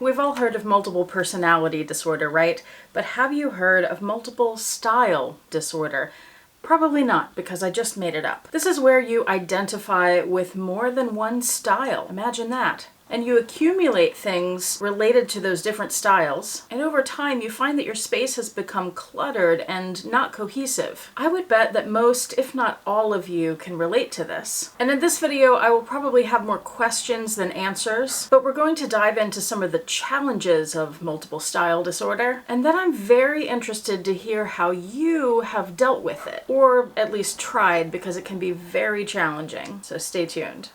We've all heard of multiple personality disorder, right? But have you heard of multiple style disorder? Probably not, because I just made it up. This is where you identify with more than one style. Imagine that. And you accumulate things related to those different styles, and over time you find that your space has become cluttered and not cohesive. I would bet that most, if not all of you, can relate to this. And in this video, I will probably have more questions than answers, but we're going to dive into some of the challenges of multiple style disorder, and then I'm very interested to hear how you have dealt with it, or at least tried, because it can be very challenging. So stay tuned.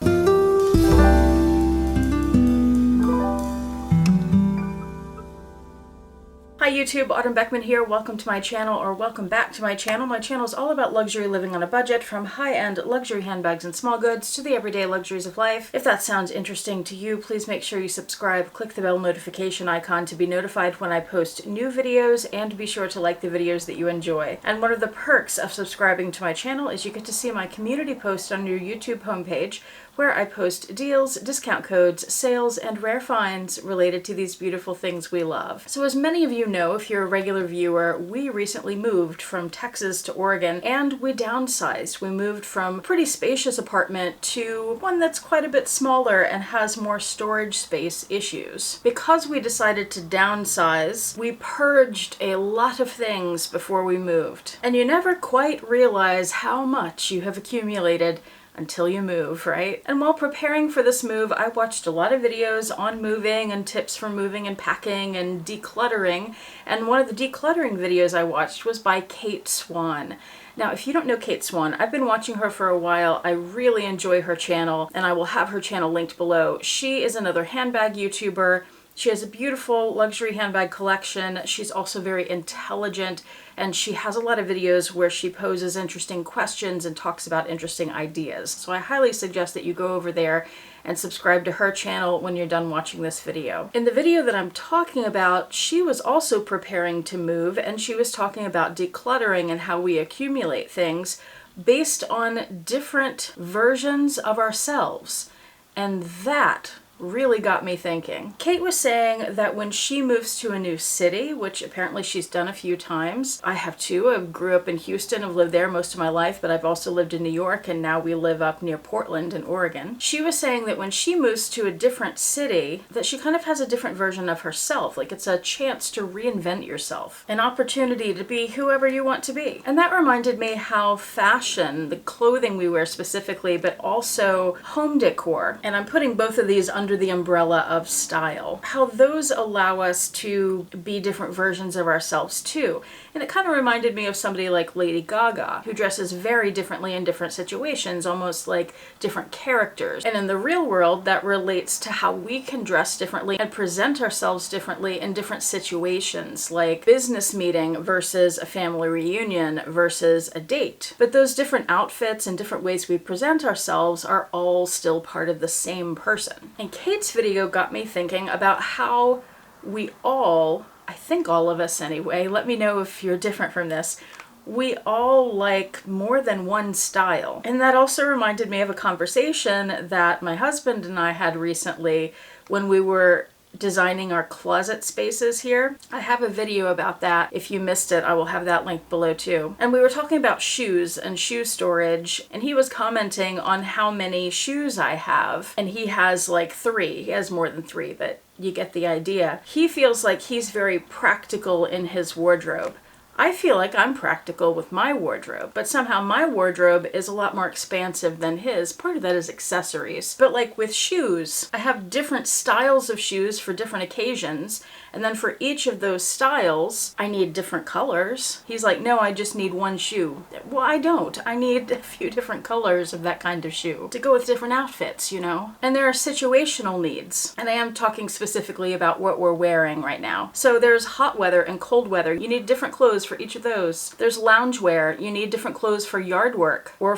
Hi YouTube, Autumn Beckman here. Welcome to my channel, or welcome back to my channel. My channel is all about luxury living on a budget, from high-end luxury handbags and small goods to the everyday luxuries of life. If that sounds interesting to you, please make sure you subscribe, click the bell notification icon to be notified when I post new videos, and be sure to like the videos that you enjoy. And one of the perks of subscribing to my channel is you get to see my community post on your YouTube homepage, where I post deals, discount codes, sales, and rare finds related to these beautiful things we love. So as many of you know, if you're a regular viewer, we recently moved from Texas to Oregon, and we downsized. We moved from a pretty spacious apartment to one that's quite a bit smaller and has more storage space issues. Because we decided to downsize, we purged a lot of things before we moved. And you never quite realize how much you have accumulated until you move, right? And while preparing for this move, I watched a lot of videos on moving and tips for moving and packing and decluttering. And one of the decluttering videos I watched was by Kate Swan. Now, if you don't know Kate Swan, I've been watching her for a while. I really enjoy her channel, and I will have her channel linked below. She is another handbag YouTuber. She has a beautiful luxury handbag collection. She's also very intelligent, and she has a lot of videos where she poses interesting questions and talks about interesting ideas. So I highly suggest that you go over there and subscribe to her channel when you're done watching this video. In the video that I'm talking about, she was also preparing to move, and she was talking about decluttering and how we accumulate things based on different versions of ourselves. And that really got me thinking. Kate was saying that when she moves to a new city, which apparently she's done a few times, I have too. I grew up in Houston, I've lived there most of my life, but I've also lived in New York, and now we live up near Portland in Oregon. She was saying that when she moves to a different city, that she kind of has a different version of herself. Like, it's a chance to reinvent yourself, an opportunity to be whoever you want to be. And that reminded me how fashion, the clothing we wear specifically, but also home decor, and I'm putting both of these under the umbrella of style, how those allow us to be different versions of ourselves too. And it kind of reminded me of somebody like Lady Gaga, who dresses very differently in different situations, almost like different characters. And in the real world, that relates to how we can dress differently and present ourselves differently in different situations, like business meeting versus a family reunion versus a date. But those different outfits and different ways we present ourselves are all still part of the same person. And Kate's video got me thinking about how we all, I think all of us anyway, let me know if you're different from this, we all like more than one style. And that also reminded me of a conversation that my husband and I had recently when we were designing our closet spaces here. I have a video about that. If you missed it, I will have that linked below too. And we were talking about shoes and shoe storage, and he was commenting on how many shoes I have. And he has like 3. He has more than 3, but you get the idea. He feels like he's very practical in his wardrobe. I feel like I'm practical with my wardrobe, but somehow my wardrobe is a lot more expansive than his. Part of that is accessories. But like with shoes, I have different styles of shoes for different occasions, and then for each of those styles, I need different colors. He's like, no, I just need one shoe. Well, I don't. I need a few different colors of that kind of shoe to go with different outfits, you know? And there are situational needs, and I am talking specifically about what we're wearing right now. So there's hot weather and cold weather. You need different clothes clothes for each of those. There's loungewear. You need different clothes for yard work or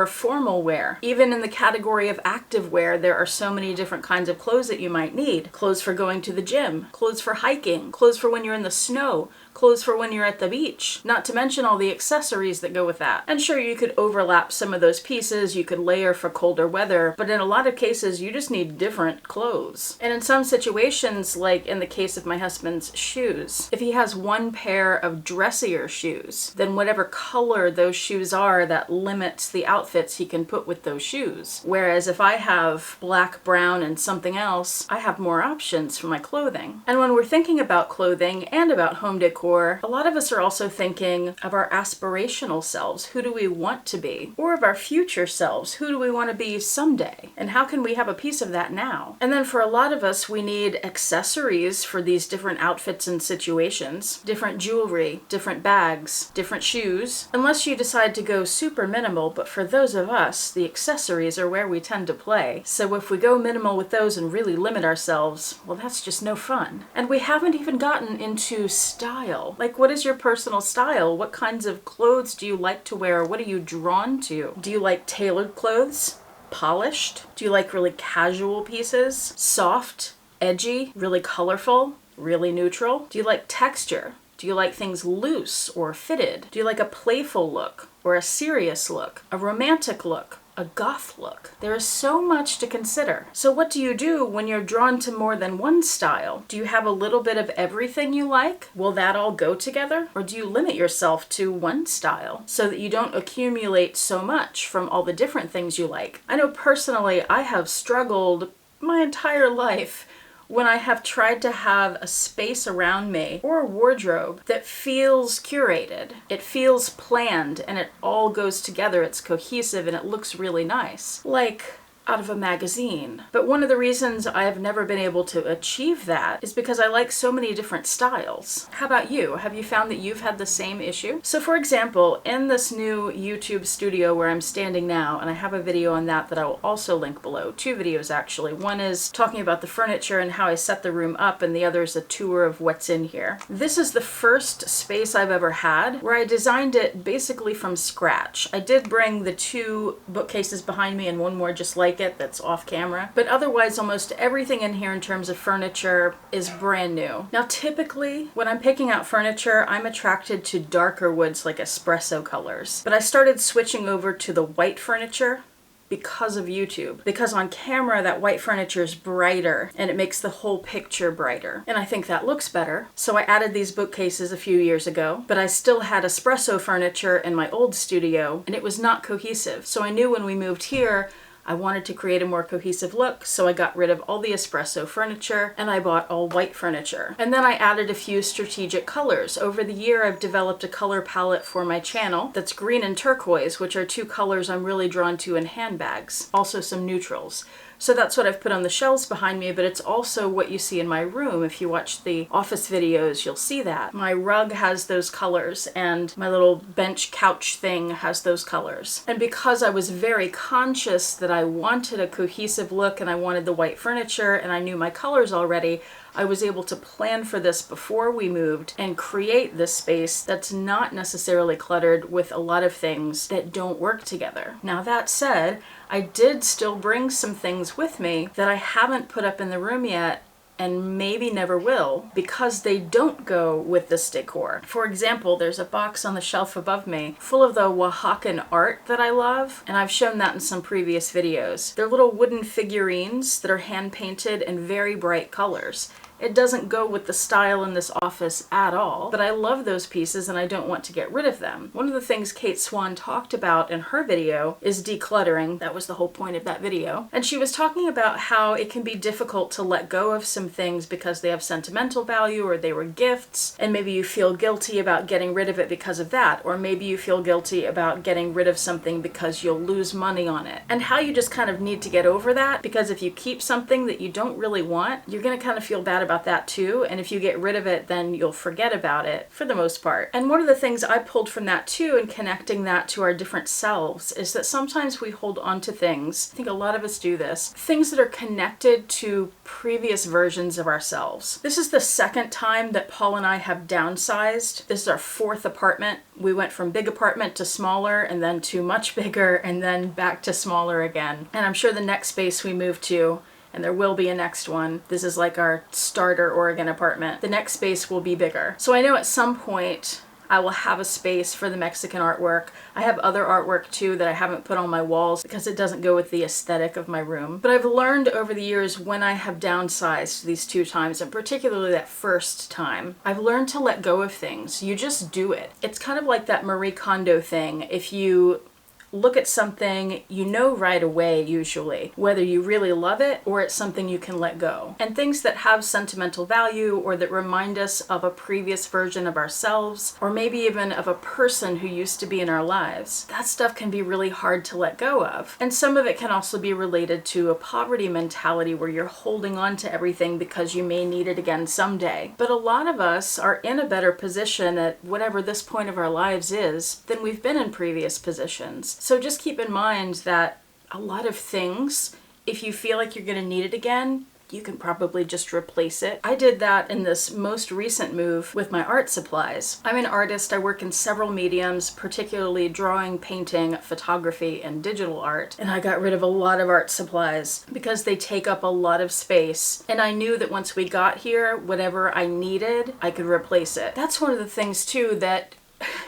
formal wear. Even in the category of active wear, there are so many different kinds of clothes that you might need. Clothes for going to the gym, clothes for hiking, clothes for when you're in the snow, clothes for when you're at the beach, not to mention all the accessories that go with that. And sure, you could overlap some of those pieces, you could layer for colder weather, but in a lot of cases, you just need different clothes. And in some situations, like in the case of my husband's shoes, if he has one pair of dressier shoes, then whatever color those shoes are, that limits the outfits he can put with those shoes. Whereas if I have black, brown, and something else, I have more options for my clothing. And when we're thinking about clothing and about home decor, a lot of us are also thinking of our aspirational selves. Who do we want to be? Or of our future selves. Who do we want to be someday? And how can we have a piece of that now? And then for a lot of us, we need accessories for these different outfits and situations. Different jewelry, different bags, different shoes. Unless you decide to go super minimal, but for those of us, the accessories are where we tend to play. So if we go minimal with those and really limit ourselves, well, that's just no fun. And we haven't even gotten into style. Like, what is your personal style? What kinds of clothes do you like to wear? What are you drawn to? Do you like tailored clothes? Polished? Do you like really casual pieces? Soft? Edgy? Really colorful? Really neutral? Do you like texture? Do you like things loose or fitted? Do you like a playful look or a serious look? A romantic look? A goth look? There is so much to consider. So what do you do when you're drawn to more than one style? Do you have a little bit of everything you like? Will that all go together? Or do you limit yourself to one style so that you don't accumulate so much from all the different things you like? I know personally I have struggled my entire life when I have tried to have a space around me or a wardrobe that feels curated. It feels planned and it all goes together. It's cohesive and it looks really nice. Like out of a magazine. But one of the reasons I have never been able to achieve that is because I like so many different styles. How about you? Have you found that you've had the same issue? So for example, in this new YouTube studio where I'm standing now, and I have a video on that I will also link below, 2 videos actually. One is talking about the furniture and how I set the room up, and the other is a tour of what's in here. This is the first space I've ever had where I designed it basically from scratch. I did bring the 2 bookcases behind me and one more just like it that's off camera, but otherwise almost everything in here in terms of furniture is brand new. Now typically when I'm picking out furniture, I'm attracted to darker woods like espresso colors, but I started switching over to the white furniture because of YouTube. Because on camera that white furniture is brighter and it makes the whole picture brighter. And I think that looks better. So I added these bookcases a few years ago, but I still had espresso furniture in my old studio and it was not cohesive. So I knew when we moved here I wanted to create a more cohesive look, so I got rid of all the espresso furniture and I bought all white furniture. And then I added a few strategic colors. Over the year, I've developed a color palette for my channel that's green and turquoise, which are 2 colors I'm really drawn to in handbags. Also some neutrals. So that's what I've put on the shelves behind me, but it's also what you see in my room. If you watch the office videos, you'll see that. My rug has those colors and my little bench couch thing has those colors. And because I was very conscious that I wanted a cohesive look and I wanted the white furniture and I knew my colors already, I was able to plan for this before we moved and create this space that's not necessarily cluttered with a lot of things that don't work together. Now that said, I did still bring some things with me that I haven't put up in the room yet and maybe never will because they don't go with this decor. For example, there's a box on the shelf above me full of the Oaxacan art that I love, and I've shown that in some previous videos. They're little wooden figurines that are hand painted in very bright colors. It doesn't go with the style in this office at all, but I love those pieces and I don't want to get rid of them. One of the things Kate Swan talked about in her video is decluttering. That was the whole point of that video. And she was talking about how it can be difficult to let go of some things because they have sentimental value or they were gifts, and maybe you feel guilty about getting rid of it because of that, or maybe you feel guilty about getting rid of something because you'll lose money on it. And how you just kind of need to get over that, because if you keep something that you don't really want, you're going to kind of feel bad about that too. And if you get rid of it, then you'll forget about it for the most part. And one of the things I pulled from that too, and connecting that to our different selves, is that sometimes we hold on to things. I think a lot of us do this. Things that are connected to previous versions of ourselves. This is the second time that Paul and I have downsized. This is our fourth apartment. We went from big apartment to smaller, and then to much bigger, and then back to smaller again. And I'm sure the next space we move to, and there will be a next one. This is like our starter Oregon apartment. The next space will be bigger. So I know at some point I will have a space for the Mexican artwork. I have other artwork too that I haven't put on my walls because it doesn't go with the aesthetic of my room. But I've learned over the years when I have downsized these two times, and particularly that first time, I've learned to let go of things. You just do it. It's kind of like that Marie Kondo thing. If you look at something, you know right away usually whether you really love it or it's something you can let go. And things that have sentimental value or that remind us of a previous version of ourselves, or maybe even of a person who used to be in our lives, that stuff can be really hard to let go of. And some of it can also be related to a poverty mentality where you're holding on to everything because you may need it again someday. But a lot of us are in a better position at whatever this point of our lives is than we've been in previous positions. So just keep in mind that a lot of things, if you feel like you're going to need it again, you can probably just replace it. I did that in this most recent move with my art supplies. I'm an artist. I work in several mediums, particularly drawing, painting, photography, and digital art. And I got rid of a lot of art supplies because they take up a lot of space. And I knew that once we got here, whatever I needed, I could replace it. That's one of the things too that,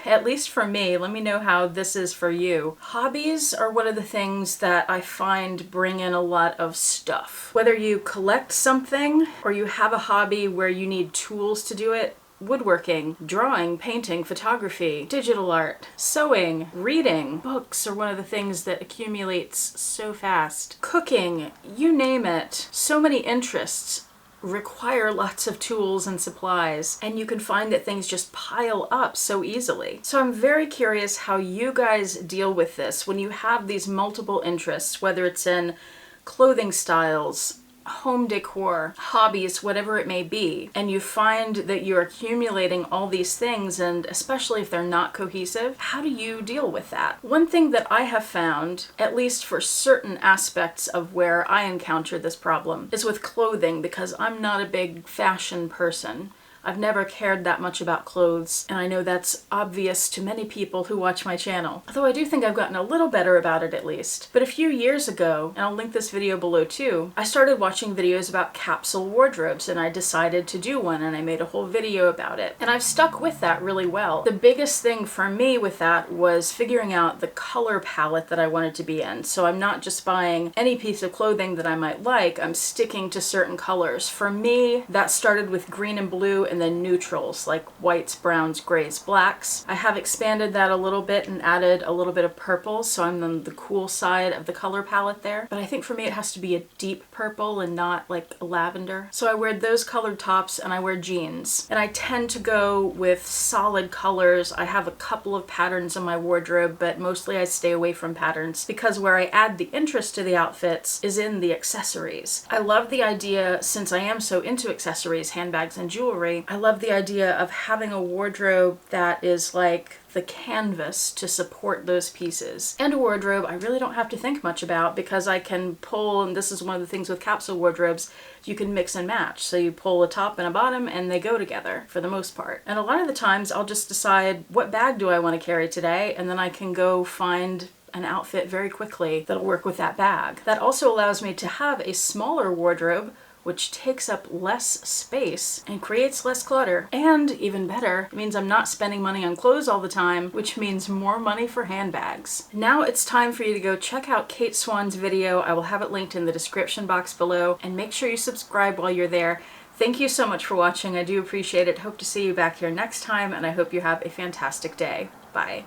at least for me, let me know how this is for you. Hobbies are one of the things that I find bring in a lot of stuff. Whether you collect something or you have a hobby where you need tools to do it, woodworking, drawing, painting, photography, digital art, sewing, reading, books are one of the things that accumulates so fast. Cooking, you name it. So many interests require lots of tools and supplies, and you can find that things just pile up so easily. So I'm very curious how you guys deal with this when you have these multiple interests, whether it's in clothing styles, home decor, hobbies, whatever it may be, and you find that you're accumulating all these things, and especially if they're not cohesive, how do you deal with that? One thing that I have found, at least for certain aspects of where I encounter this problem, is with clothing, because I'm not a big fashion person. I've never cared that much about clothes, and I know that's obvious to many people who watch my channel. Although I do think I've gotten a little better about it at least. But a few years ago, and I'll link this video below too, I started watching videos about capsule wardrobes, and I decided to do one, and I made a whole video about it. And I've stuck with that really well. The biggest thing for me with that was figuring out the color palette that I wanted to be in. So I'm not just buying any piece of clothing that I might like, I'm sticking to certain colors. For me, that started with green and blue, and then neutrals like whites, browns, grays, blacks. I have expanded that a little bit and added a little bit of purple, so I'm on the cool side of the color palette there. But I think for me it has to be a deep purple and not like a lavender. So I wear those colored tops and I wear jeans. And I tend to go with solid colors. I have a couple of patterns in my wardrobe, but mostly I stay away from patterns because where I add the interest to the outfits is in the accessories. I love the idea, since I am so into accessories, handbags, and jewelry, I love the idea of having a wardrobe that is like the canvas to support those pieces. And a wardrobe I really don't have to think much about because I can pull, and this is one of the things with capsule wardrobes, you can mix and match. So you pull a top and a bottom and they go together for the most part. And a lot of the times I'll just decide what bag do I want to carry today, and then I can go find an outfit very quickly that'll work with that bag. That also allows me to have a smaller wardrobe which takes up less space and creates less clutter. And even better, it means I'm not spending money on clothes all the time, which means more money for handbags. Now it's time for you to go check out Kate Swan's video. I will have it linked in the description box below, and make sure you subscribe while you're there. Thank you so much for watching. I do appreciate it. Hope to see you back here next time, and I hope you have a fantastic day. Bye.